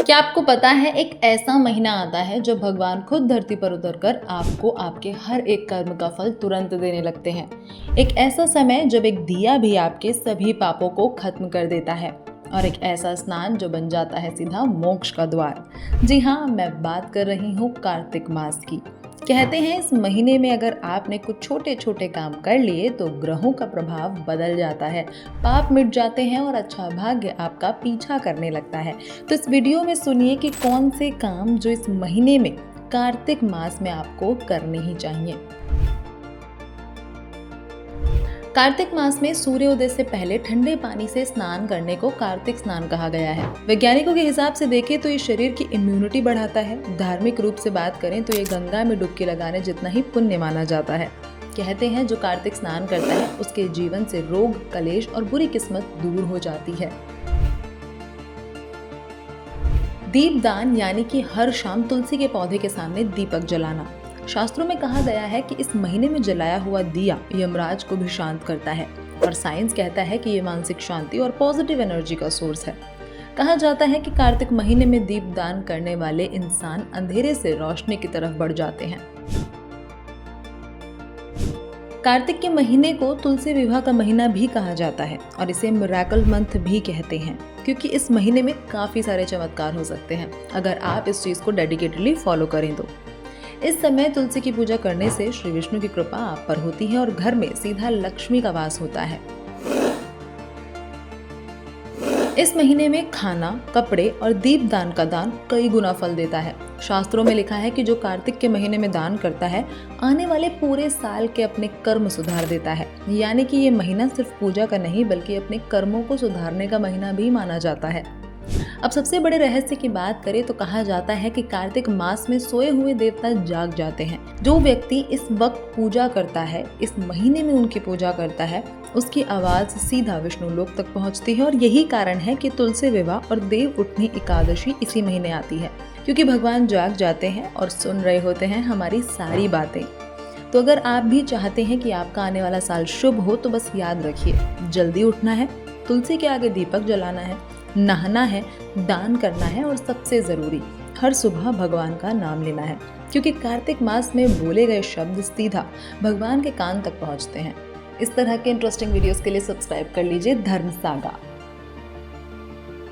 क्या आपको पता है एक ऐसा महीना आता है जब भगवान खुद धरती पर उतरकर आपको आपके हर एक कर्म का फल तुरंत देने लगते हैं। एक ऐसा समय जब एक दिया भी आपके सभी पापों को खत्म कर देता है और एक ऐसा स्नान जो बन जाता है सीधा मोक्ष का द्वार। जी हाँ, मैं बात कर रही हूँ कार्तिक मास की। कहते हैं इस महीने में अगर आपने कुछ छोटे छोटे काम कर लिए तो ग्रहों का प्रभाव बदल जाता है, पाप मिट जाते हैं और अच्छा भाग्य आपका पीछा करने लगता है। तो इस वीडियो में सुनिए कि कौन से काम जो इस महीने में कार्तिक मास में आपको करने ही चाहिए। कार्तिक मास में सूर्योदय से पहले ठंडे पानी से स्नान करने को कार्तिक स्नान कहा गया है। वैज्ञानिकों के हिसाब से देखें तो ये शरीर की इम्यूनिटी बढ़ाता है। धार्मिक रूप से बात करें तो ये गंगा में डुबकी लगाने जितना ही पुण्य माना जाता है। कहते हैं जो कार्तिक स्नान करता है उसके जीवन से रोग, कलेश और बुरी किस्मत दूर हो जाती है। दीपदान यानी कि हर शाम तुलसी के पौधे के सामने दीपक जलाना। शास्त्रों में कहा गया है कि इस महीने में जलाया हुआ दिया यमराज को भी शांत करता है और साइंस कहता है कि ये मानसिक शांति और पॉजिटिव एनर्जी का सोर्स है। कहा जाता है कि कार्तिक महीने में दीपदान करने वाले इंसान अंधेरे से रोशनी की तरफ बढ़ जाते हैं। कार्तिक के महीने को तुलसी विवाह का महीना भी कहा जाता है और इसे मिरेकल मंथ भी कहते हैं क्योंकि इस महीने में काफी सारे चमत्कार हो सकते हैं अगर आप इस चीज को डेडिकेटेडली फॉलो करें तो। इस समय तुलसी की पूजा करने से श्री विष्णु की कृपा आप पर होती है और घर में सीधा लक्ष्मी का वास होता है। इस महीने में खाना, कपड़े और दीपदान का दान कई गुना फल देता है। शास्त्रों में लिखा है कि जो कार्तिक के महीने में दान करता है आने वाले पूरे साल के अपने कर्म सुधार देता है। यानी कि ये महीना सिर्फ पूजा का नहीं बल्कि अपने कर्मों को सुधारने का महीना भी माना जाता है। अब सबसे बड़े रहस्य की बात करें तो कहा जाता है कि कार्तिक मास में सोए हुए देवता जाग जाते हैं। जो व्यक्ति इस वक्त पूजा करता है, इस महीने में उनकी पूजा करता है, उसकी आवाज सीधा विष्णु लोक तक पहुंचती है और यही कारण है कि तुलसी विवाह और देव उठनी एकादशी इसी महीने आती है क्योंकि भगवान जाग जाते हैं और सुन रहे होते हैं हमारी सारी बातें। तो अगर आप भी चाहते हैं कि आपका आने वाला साल शुभ हो तो बस याद रखिए, जल्दी उठना है, तुलसी के आगे दीपक जलाना है, नहाना है, दान करना है और सबसे जरूरी हर सुबह भगवान का नाम लेना है क्योंकि कार्तिक मास में बोले गए शब्द सीधा भगवान के कान तक पहुंचते हैं। इस तरह के इंटरेस्टिंग वीडियोस के लिए सब्सक्राइब कर लीजिए धर्म सागा।